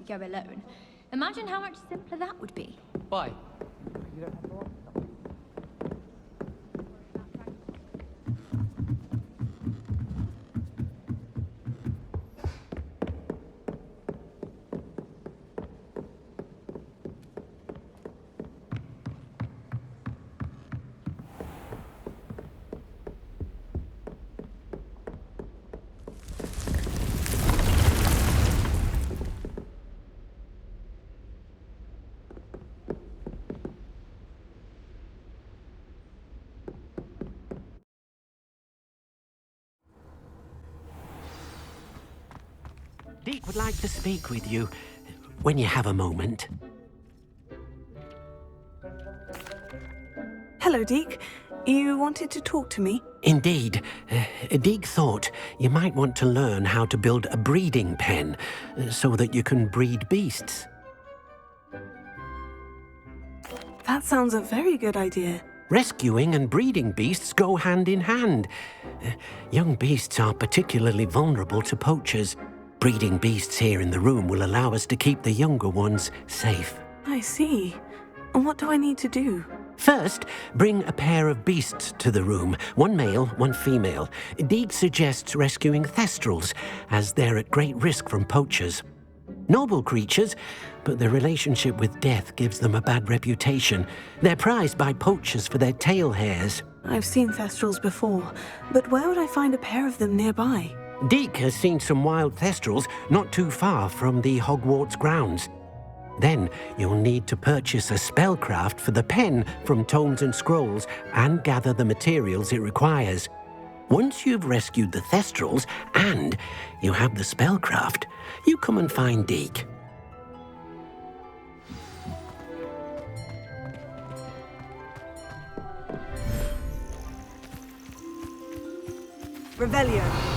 we go alone. Imagine how much simpler that would be. Why? Deke would like to speak with you when you have a moment. Hello, Deke. You wanted to talk to me? Indeed. Deke thought you might want to learn how to build a breeding pen so that you can breed beasts. That sounds a very good idea. Rescuing and breeding beasts go hand in hand. Young beasts are particularly vulnerable to poachers. Breeding beasts here in the room will allow us to keep the younger ones safe. I see. And what do I need to do? First, bring a pair of beasts to the room. One male, one female. Deke suggests rescuing thestrals, as they're at great risk from poachers. Noble creatures, but their relationship with death gives them a bad reputation. They're prized by poachers for their tail hairs. I've seen thestrals before, but where would I find a pair of them nearby? Deke has seen some wild thestrals not too far from the Hogwarts grounds. Then you'll need to purchase a spellcraft for the pen from Tomes and Scrolls and gather the materials it requires. Once you've rescued the thestrals and you have the spellcraft, you come and find Deke. Revelio.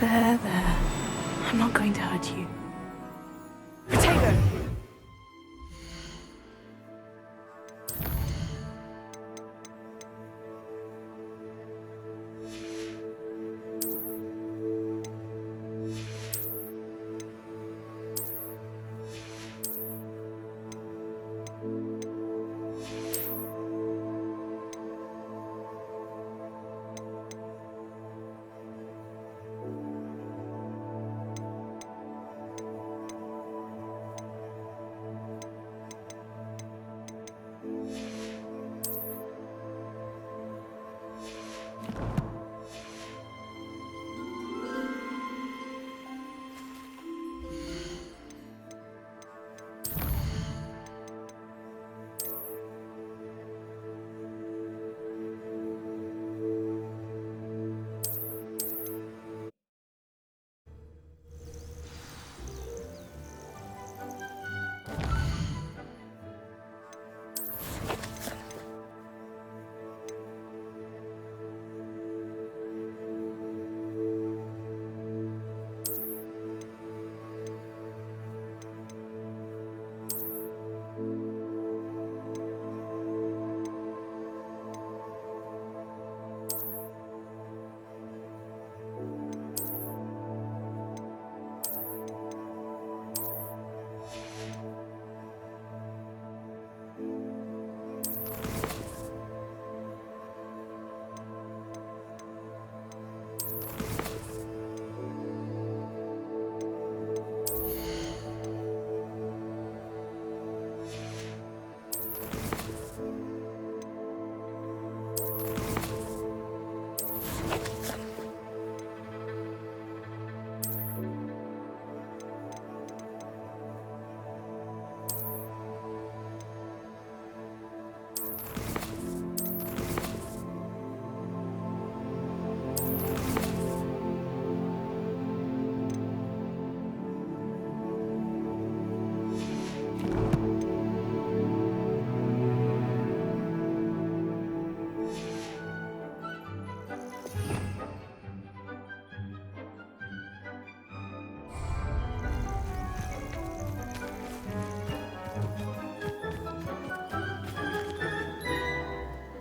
There. I'm not going to hurt you. Potato!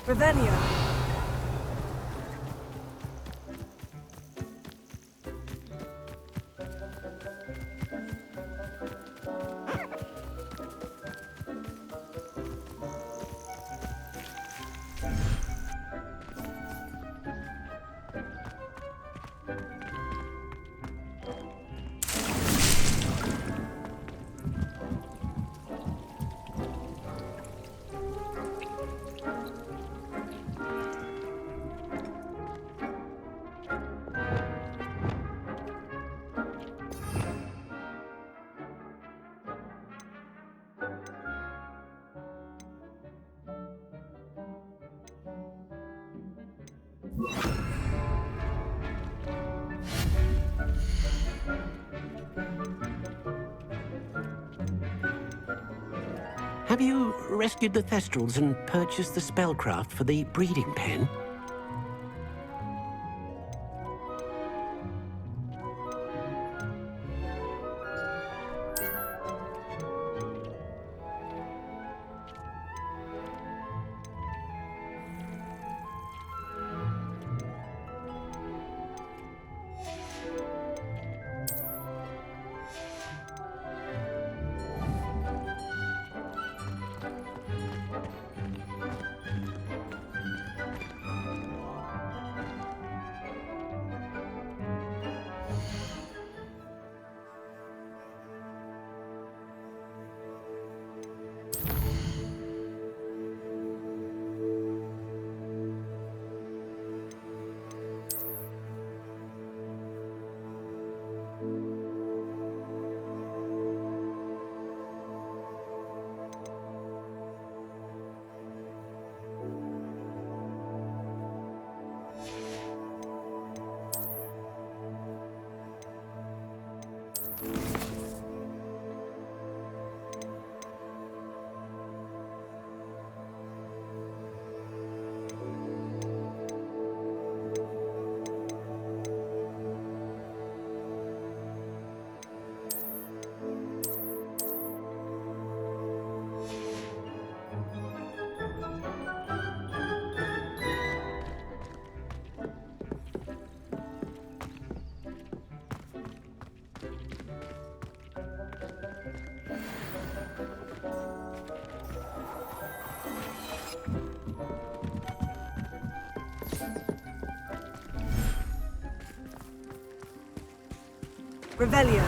Revelio. Have you rescued the Thestrals and purchased the spellcraft for the breeding pen? Revelio.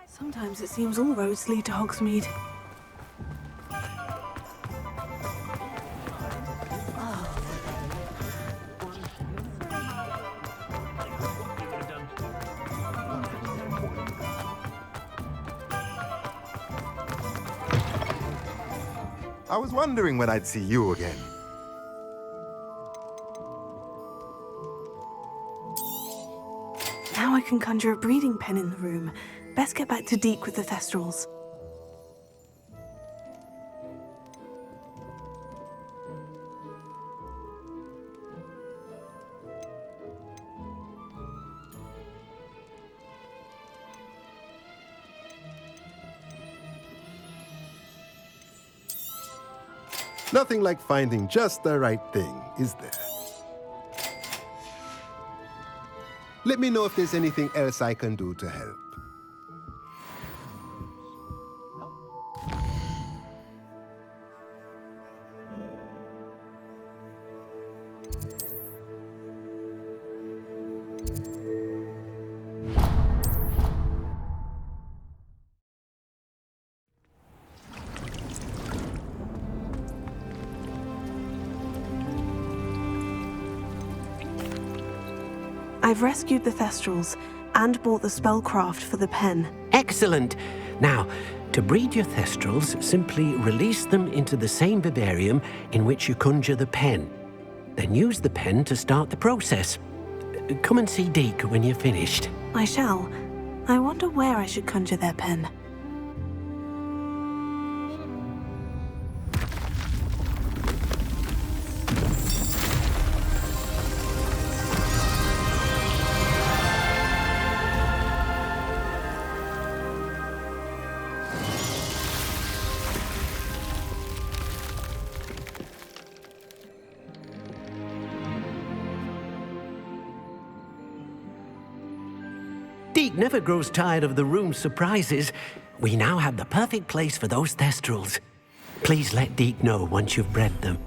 Sometimes it seems all roads lead to Hogsmeade. I was wondering when I'd see you again. Now I can conjure a breeding pen in the room. Best get back to Deek with the Thestrals. Nothing like finding just the right thing, is there? Let me know if there's anything else I can do to help. I've rescued the Thestrals and bought the spellcraft for the pen. Excellent! Now, to breed your Thestrals, simply release them into the same vivarium in which you conjure the pen. Then use the pen to start the process. Come and see Deke when you're finished. I shall. I wonder where I should conjure their pen. Deke never grows tired of the room's surprises. We now have the perfect place for those Thestrals. Please let Deke know once you've bred them.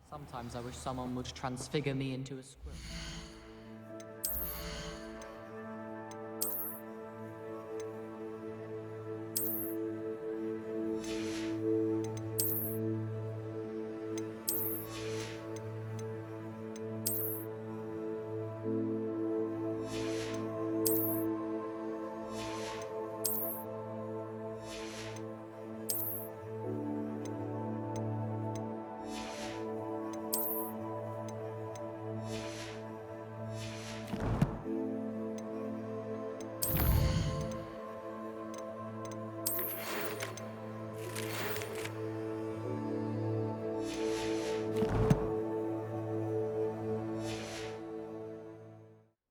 Sometimes I wish someone would transfigure me into a squirrel.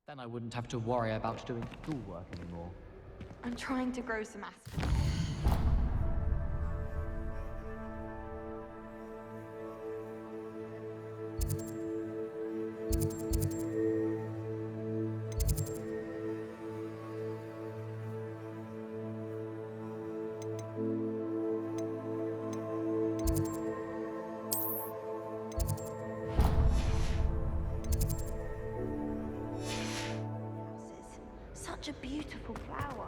Then I wouldn't have to worry about doing schoolwork anymore. I'm trying to grow some aspens. Such a beautiful flower.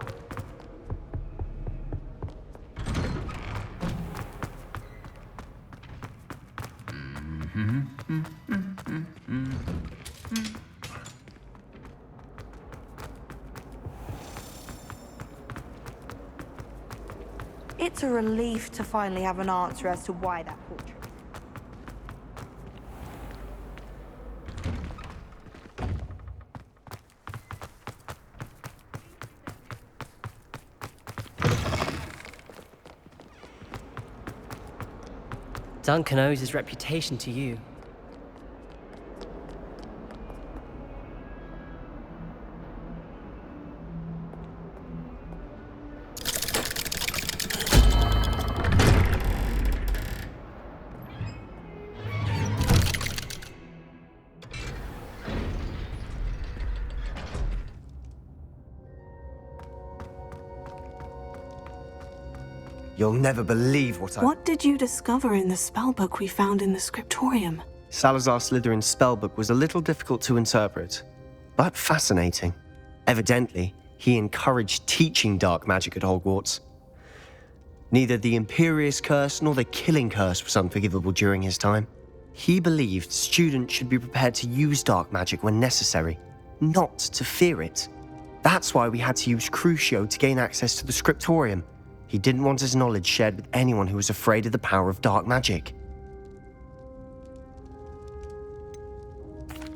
It's a relief to finally have an answer as to why that portrait. Duncan owes his reputation to you. You'll never believe what I... What did you discover in the spellbook we found in the scriptorium? Salazar Slytherin's spellbook was a little difficult to interpret, but fascinating. Evidently, he encouraged teaching dark magic at Hogwarts. Neither the Imperious Curse nor the Killing Curse was unforgivable during his time. He believed students should be prepared to use dark magic when necessary, not to fear it. That's why we had to use Crucio to gain access to the scriptorium. He didn't want his knowledge shared with anyone who was afraid of the power of dark magic.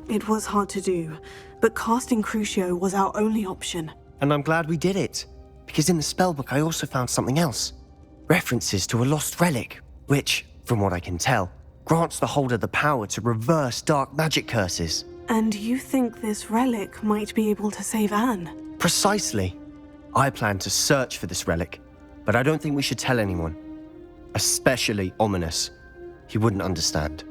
It was hard to do, but casting Crucio was our only option. And I'm glad we did it, because in the spellbook I also found something else. References to a lost relic, which, from what I can tell, grants the holder the power to reverse dark magic curses. And you think this relic might be able to save Anne? Precisely. I plan to search for this relic, but I don't think we should tell anyone. Especially Ominous. He wouldn't understand.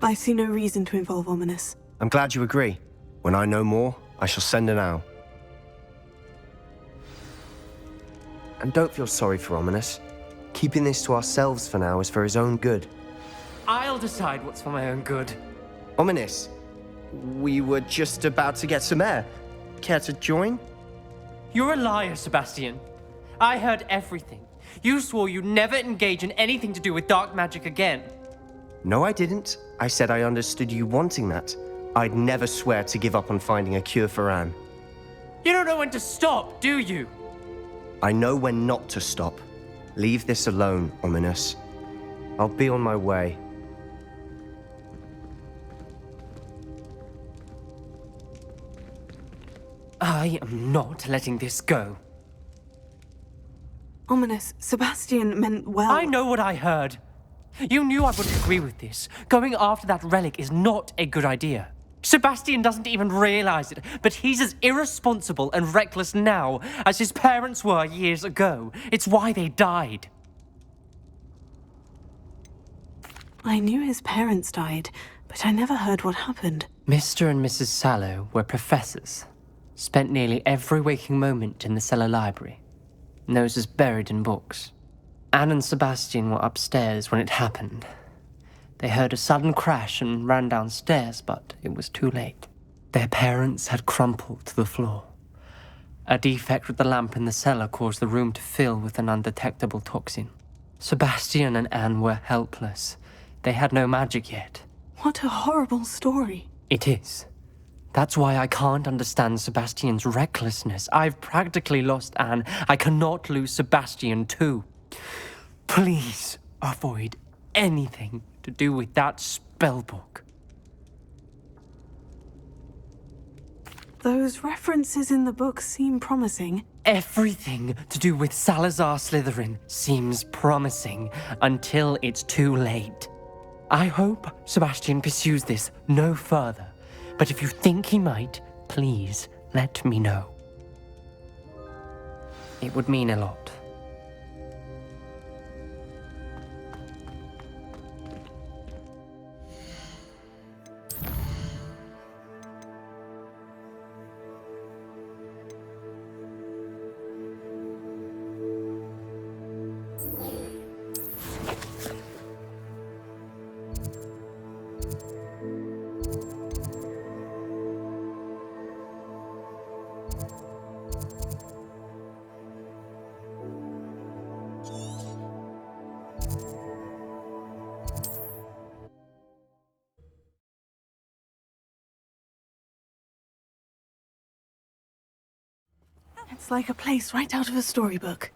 I see no reason to involve Ominous. I'm glad you agree. When I know more, I shall send an owl. And don't feel sorry for Ominous. Keeping this to ourselves for now is for his own good. I'll decide what's for my own good. Ominous, we were just about to get some air. Care to join? You're a liar, Sebastian. I heard everything. You swore you'd never engage in anything to do with dark magic again. No, I didn't. I said I understood you wanting that. I'd never swear to give up on finding a cure for Anne. You don't know when to stop, do you? I know when not to stop. Leave this alone, Ominous. I'll be on my way. I am not letting this go. Ominous, Sebastian meant well. I know what I heard. You knew I wouldn't agree with this. Going after that relic is not a good idea. Sebastian doesn't even realize it, but he's as irresponsible and reckless now as his parents were years ago. It's why they died. I knew his parents died, but I never heard what happened. Mr. and Mrs. Sallow were professors. Spent nearly every waking moment in the cellar library. Noses buried in books. Anne and Sebastian were upstairs when it happened. They heard a sudden crash and ran downstairs, but it was too late. Their parents had crumpled to the floor. A defect with the lamp in the cellar caused the room to fill with an undetectable toxin. Sebastian and Anne were helpless. They had no magic yet. What a horrible story. It is. That's why I can't understand Sebastian's recklessness. I've practically lost Anne. I cannot lose Sebastian too. Please avoid anything to do with that spellbook. Those references in the book seem promising. Everything to do with Salazar Slytherin seems promising until it's too late. I hope Sebastian pursues this no further, but if you think he might, please let me know. It would mean a lot. It's like a place right out of a storybook.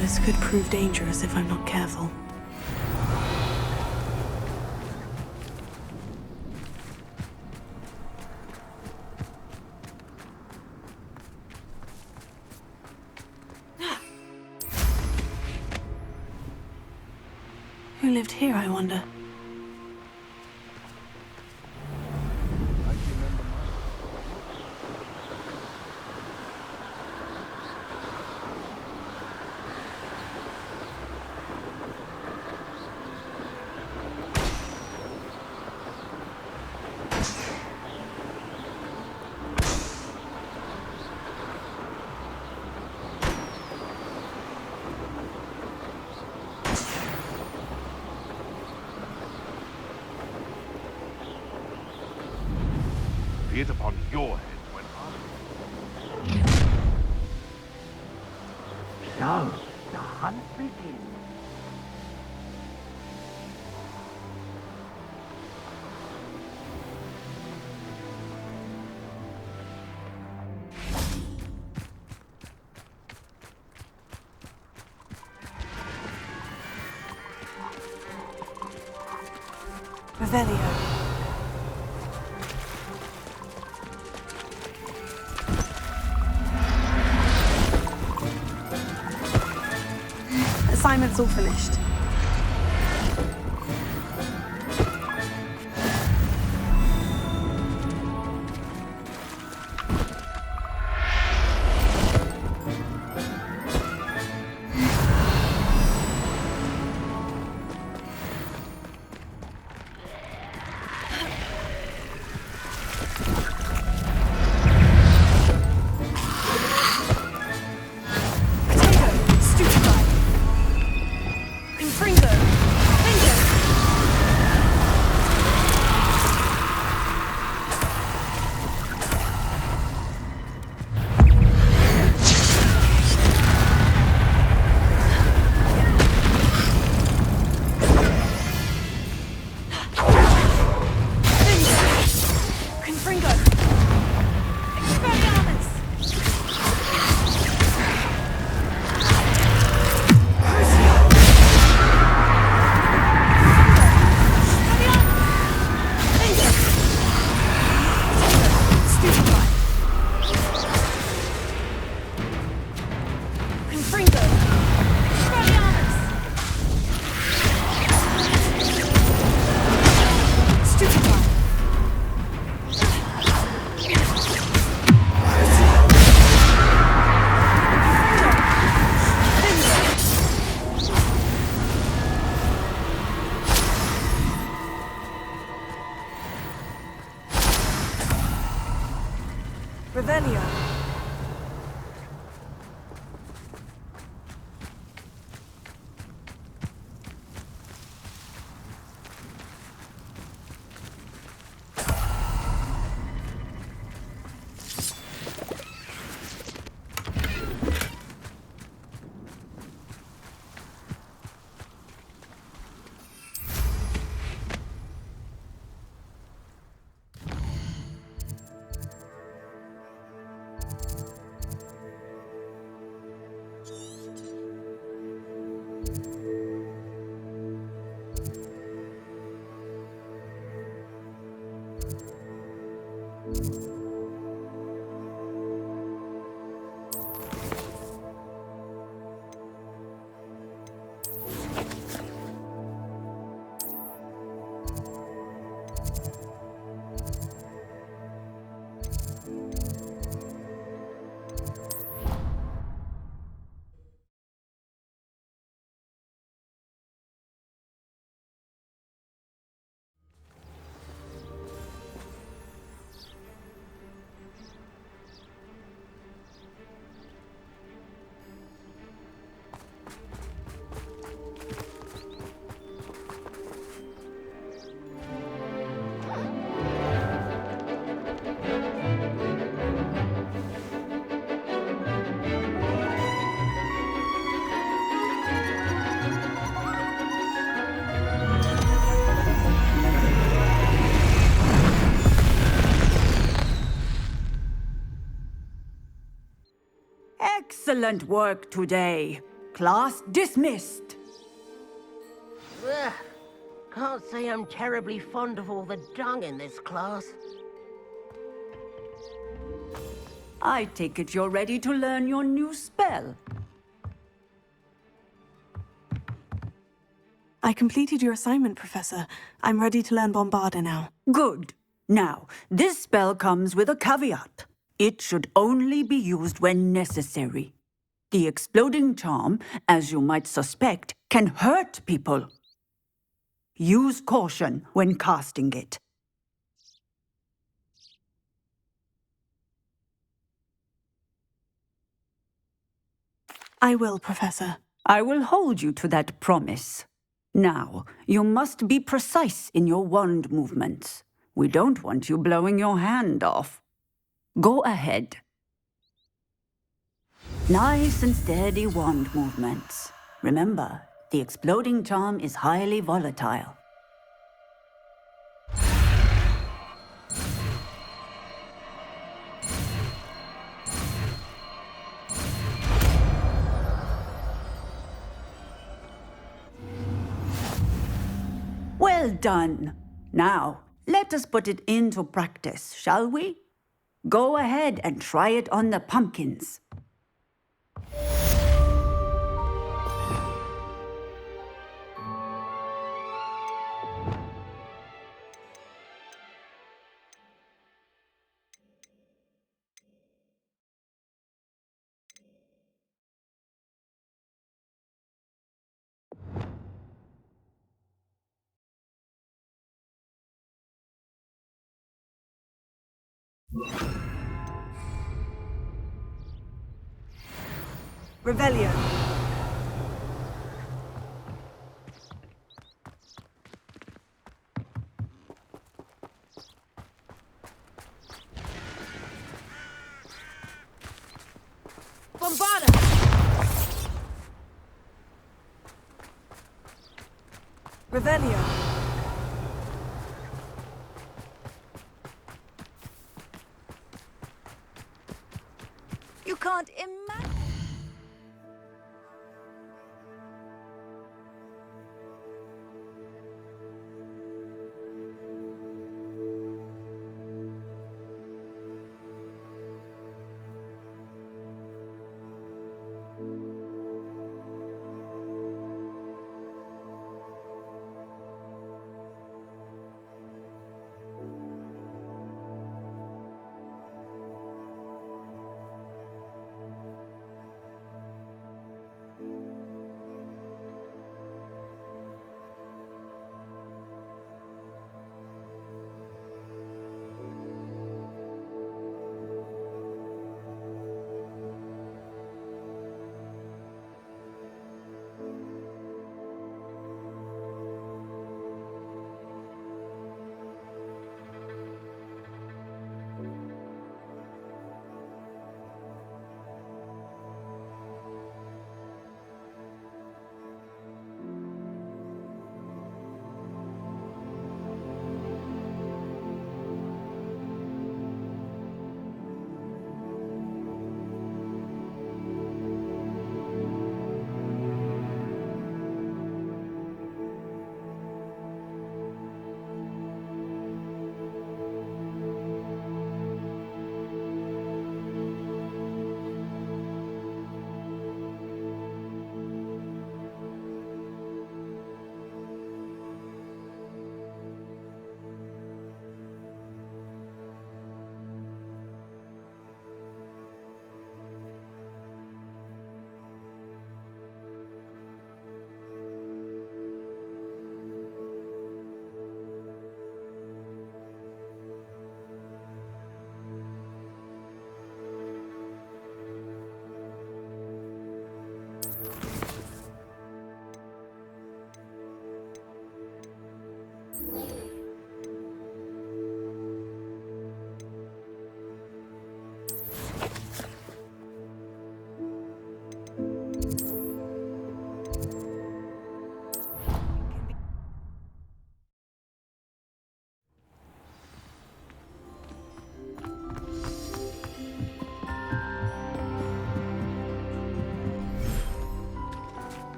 This could prove dangerous if I'm not careful. Who lived here, I wonder? be it upon your head when So, the hunt begins. Revelio. Assignment's all finished. Revelio. Excellent work today. Class dismissed. Ugh. Can't say I'm terribly fond of all the dung in this class. I take it you're ready to learn your new spell. I completed your assignment, Professor. I'm ready to learn Bombarda now. Good. Now, this spell comes with a caveat. It should only be used when necessary. The exploding charm, as you might suspect, can hurt people. Use caution when casting it. I will, Professor. I will hold you to that promise. Now, you must be precise in your wand movements. We don't want you blowing your hand off. Go ahead. Nice and steady wand movements. Remember, the exploding charm is highly volatile. Well done. Now, let us put it into practice, shall we? Go ahead and try it on the pumpkins. Revelio. Bombarda! Revelio. You can't imagine.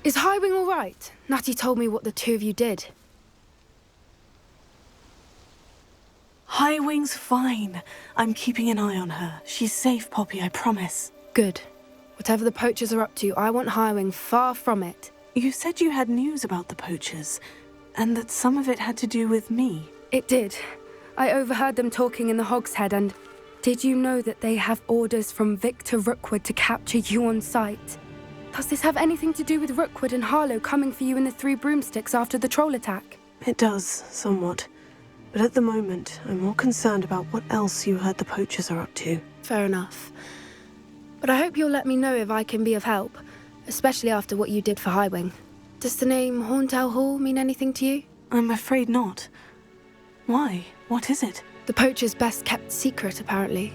Is Highwing all right? Natty told me what the two of you did. Highwing's fine. I'm keeping an eye on her. She's safe, Poppy, I promise. Good. Whatever the poachers are up to, I want Highwing far from it. You said you had news about the poachers, and that some of it had to do with me. It did. I overheard them talking in the Hogshead, and did you know that they have orders from Victor Rookwood to capture you on sight? Does this have anything to do with Rookwood and Harlow coming for you in the Three Broomsticks after the troll attack? It does, somewhat. But at the moment, I'm more concerned about what else you heard the poachers are up to. Fair enough. But I hope you'll let me know if I can be of help, especially after what you did for Highwing. Does the name Horntail Hall mean anything to you? I'm afraid not. Why? What is it? The poachers' best kept secret, apparently.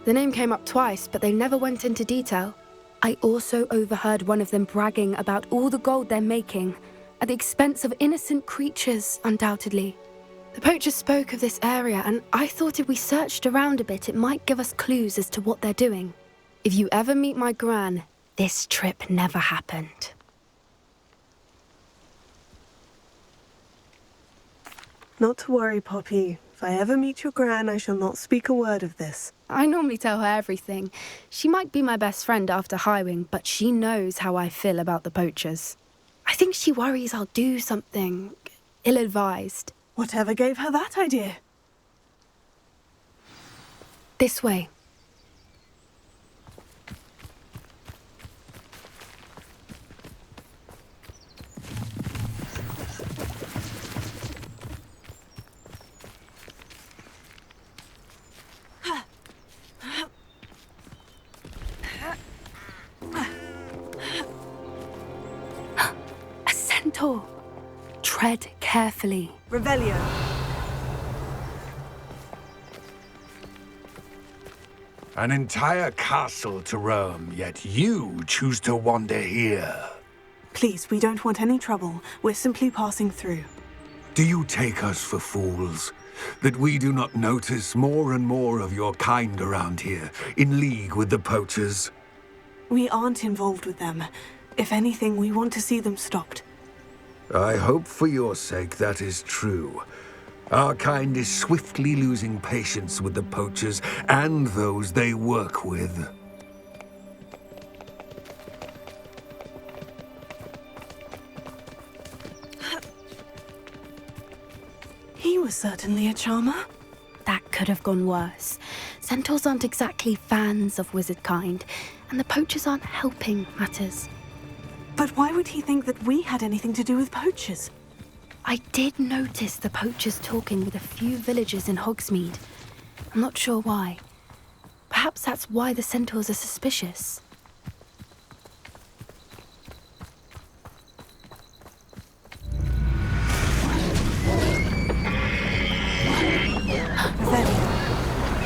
The name came up twice, but they never went into detail. I also overheard one of them bragging about all the gold they're making, at the expense of innocent creatures, undoubtedly. The poachers spoke of this area, and I thought if we searched around a bit, it might give us clues as to what they're doing. If you ever meet my gran, this trip never happened. Not to worry, Poppy. If I ever meet your gran, I shall not speak a word of this. I normally tell her everything. She might be my best friend after Highwing, but she knows how I feel about the poachers. I think she worries I'll do something ill-advised. Whatever gave her that idea? This way. A centaur. Tread carefully. Revelio. An entire castle to roam, yet you choose to wander here. Please, we don't want any trouble. We're simply passing through. Do you take us for fools? That we do not notice more and more of your kind around here, in league with the poachers? We aren't involved with them. If anything, we want to see them stopped. I hope for your sake that is true. Our kind is swiftly losing patience with the poachers and those they work with. He was certainly a charmer. That could have gone worse. Centaurs aren't exactly fans of wizard kind, and the poachers aren't helping matters. But why would he think that we had anything to do with poachers? I did notice the poachers talking with a few villagers in Hogsmeade. I'm not sure why. Perhaps that's why the centaurs are suspicious.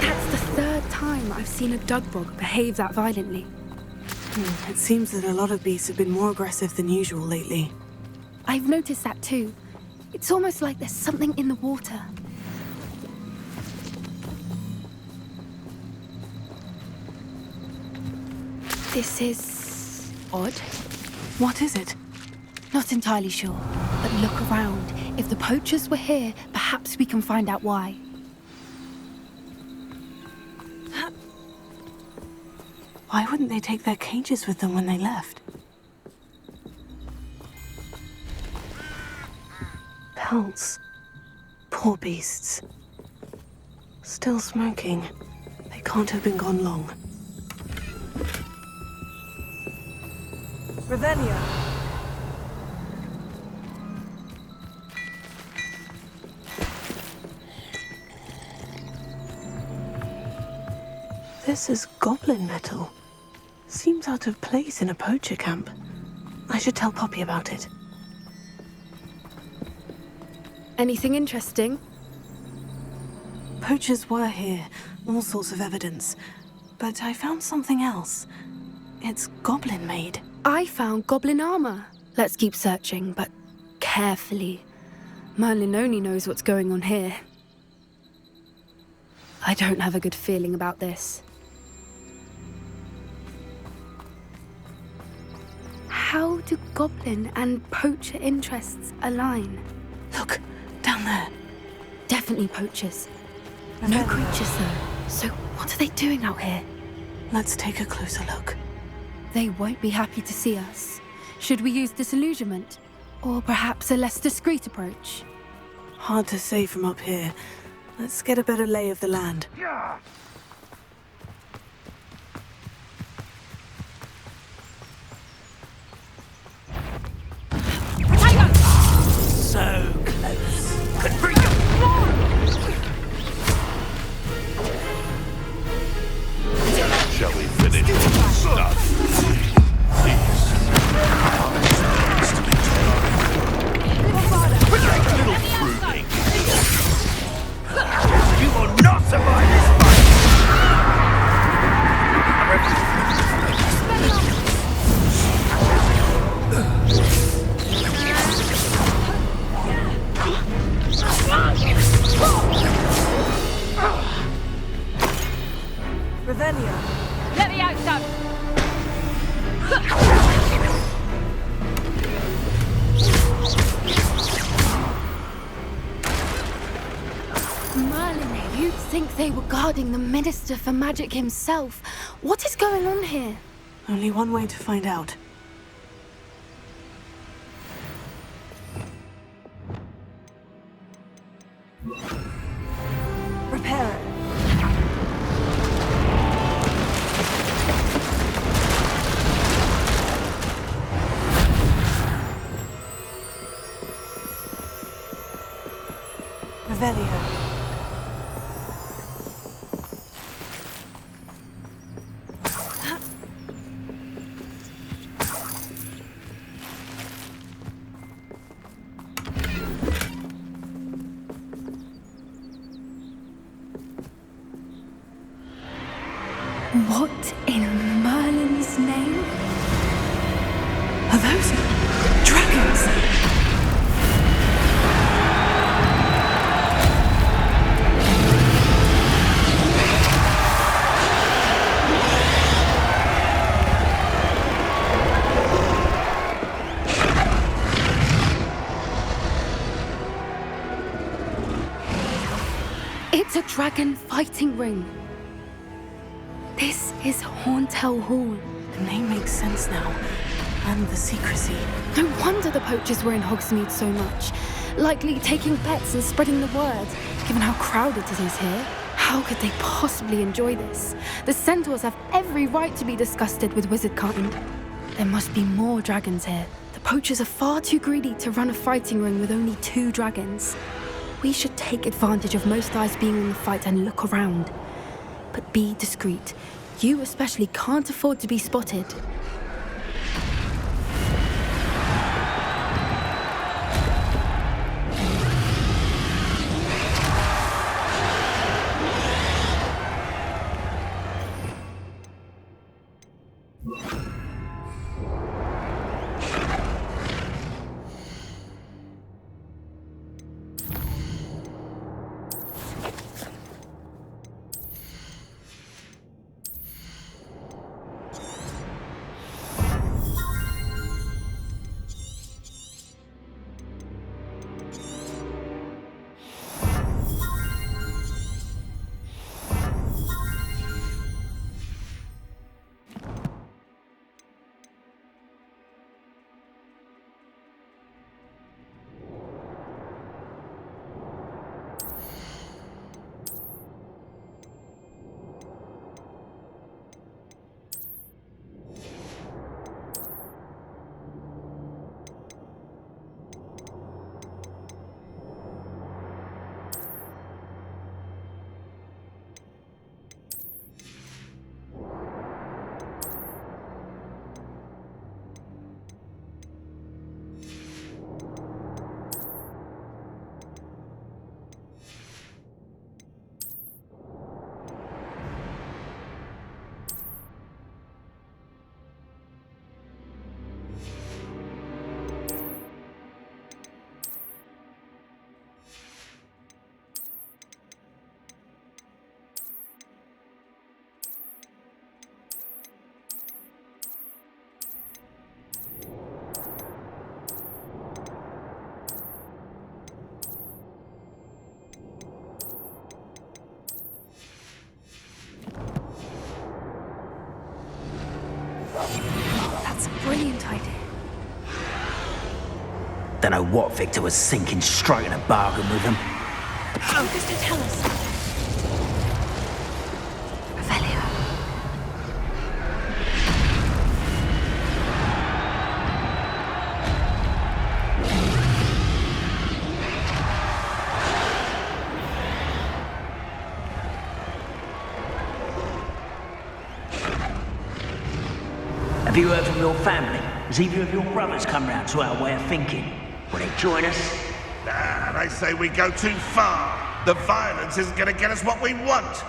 That's the third time I've seen a Dugbog behave that violently. It seems that a lot of beasts have been more aggressive than usual lately. I've noticed that too. It's almost like there's something in the water. This is odd. What is it? Not entirely sure, but look around. If the poachers were here, perhaps we can find out why. Why wouldn't they take their cages with them when they left? Pelts. Poor beasts. Still smoking. They can't have been gone long. Revelio. This is goblin metal. Seems out of place in a poacher camp. I should tell Poppy about it. Anything interesting? Poachers were here, all sorts of evidence. But I found something else. It's goblin-made. I found goblin armor. Let's keep searching, but carefully. Merlin only knows what's going on here. I don't have a good feeling about this. How do goblin and poacher interests align? Look, down there. Definitely poachers. No creatures, though. So what are they doing out here? Let's take a closer look. They won't be happy to see us. Should we use disillusionment? Or perhaps a less discreet approach? Hard to say from up here. Let's get a better lay of the land. So close. Could bring you. Shall we finish this stuff? Please. Little pruning. You will not survive this fight! Revelio. Let me out, son! Merlin, you'd think they were guarding the Minister for Magic himself. What is going on here? Only one way to find out. Repair it. Revelio. What in Merlin's name? Are those dragons? It's a dragon fighting ring. This is Horntail Hall. The name makes sense now. And the secrecy. No wonder the poachers were in Hogsmeade so much. Likely taking bets and spreading the word, given how crowded it is here. How could they possibly enjoy this? The centaurs have every right to be disgusted with wizard kind. There must be more dragons here. The poachers are far too greedy to run a fighting ring with only 2 dragons. We should take advantage of most eyes being in the fight and look around. But be discreet. You especially can't afford to be spotted. Don't know what Victor was thinking, striking a bargain with them. Focus to tell us. Revelio. Have you heard from your family? Has either of your brothers come round to our way of thinking? Will they join us? Nah, they say we go too far. The violence isn't gonna get us what we want.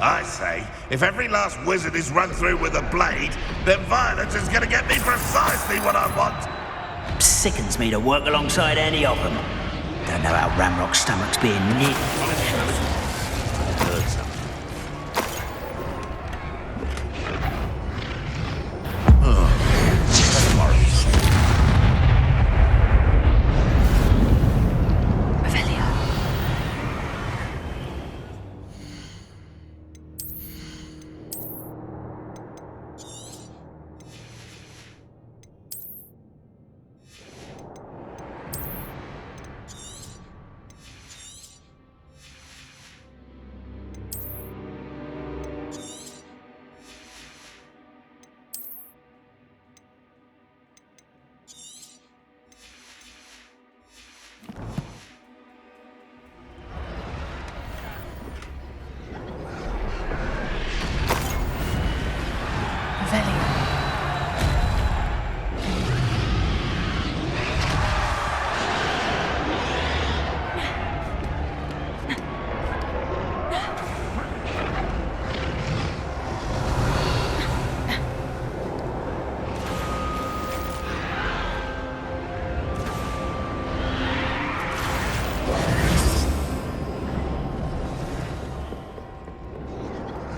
I say, if every last wizard is run through with a blade, then violence is gonna get me precisely what I want. Sickens me to work alongside any of them. Don't know how Ramrock's stomach's being knit. Heard something.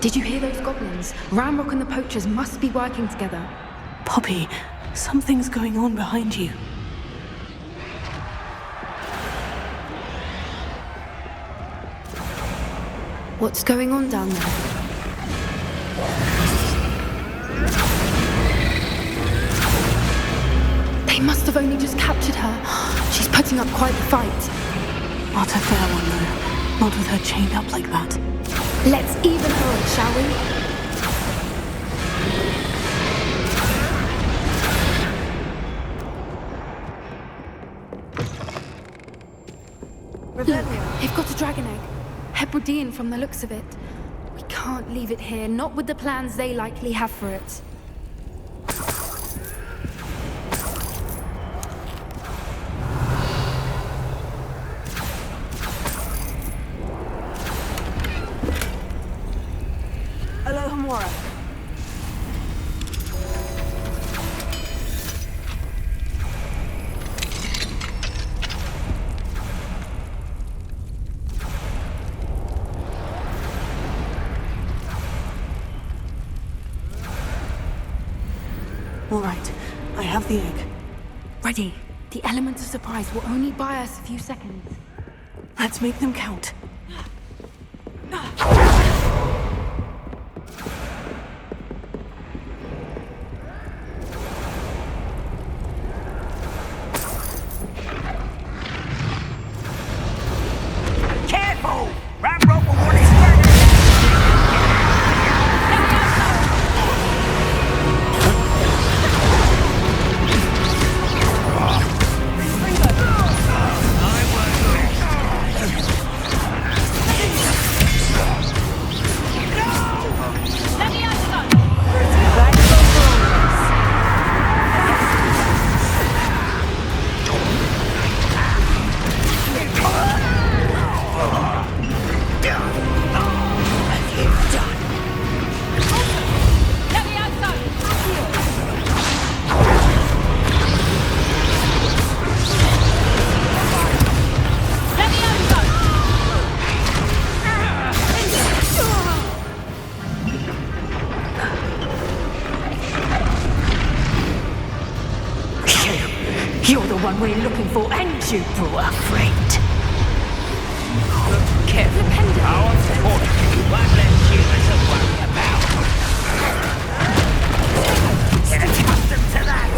Did you hear those goblins? Ramrock and the poachers must be working together. Poppy, something's going on behind you. What's going on down there? They must have only just captured her. She's putting up quite the fight. Not a fair one, though. Not with her chained up like that. Let's even her up, shall we? Look, they've got a dragon egg. Hebridean from the looks of it. We can't leave it here, not with the plans they likely have for it. All right, I have the egg. Ready. The element of surprise will only buy us a few seconds. Let's make them count. Careful! Ramrock will want his dragon. You're the one we're looking for, and you brought a friend. Careful. Our fortune won't let humans to worry about. Get accustomed to that.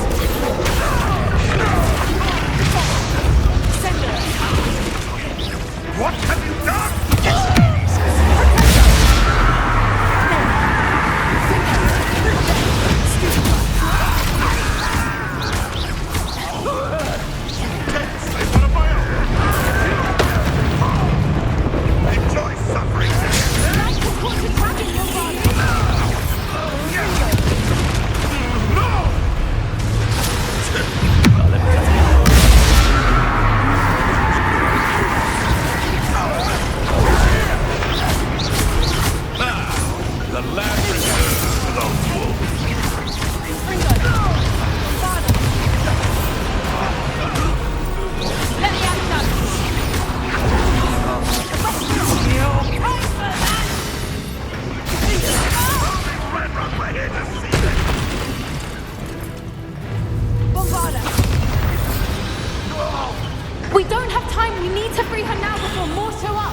need to free her now before more show up.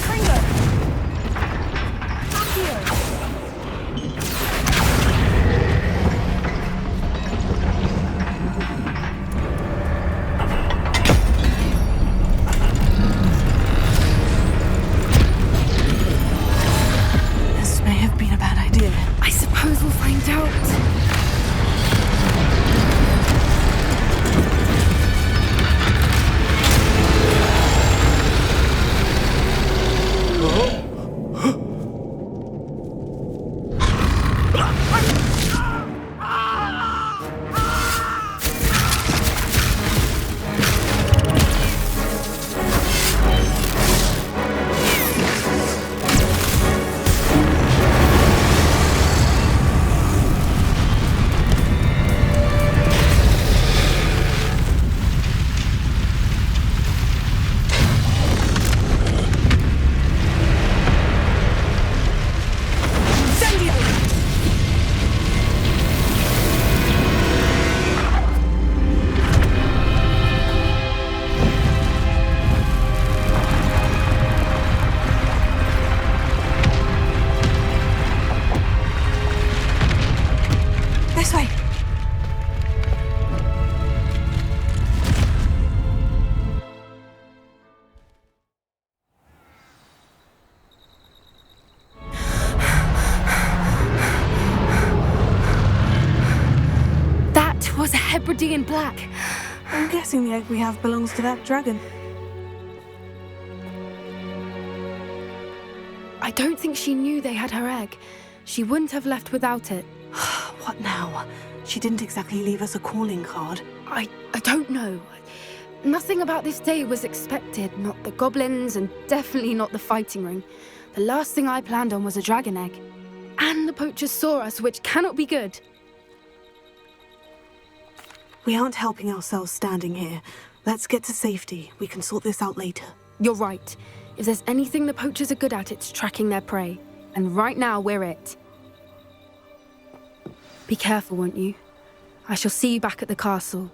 Fringo! Accio! This may have been a bad idea. I suppose we'll find out. This way. That was a Hebridean black. I'm guessing the egg we have belongs to that dragon. I don't think she knew they had her egg. She wouldn't have left without it. What now? She didn't exactly leave us a calling card. I don't know. Nothing about this day was expected. Not the goblins, and definitely not the fighting ring. The last thing I planned on was a dragon egg. And the poachers saw us, which cannot be good. We aren't helping ourselves standing here. Let's get to safety. We can sort this out later. You're right. If there's anything the poachers are good at, it's tracking their prey. And right now, we're it. Be careful, won't you? I shall see you back at the castle.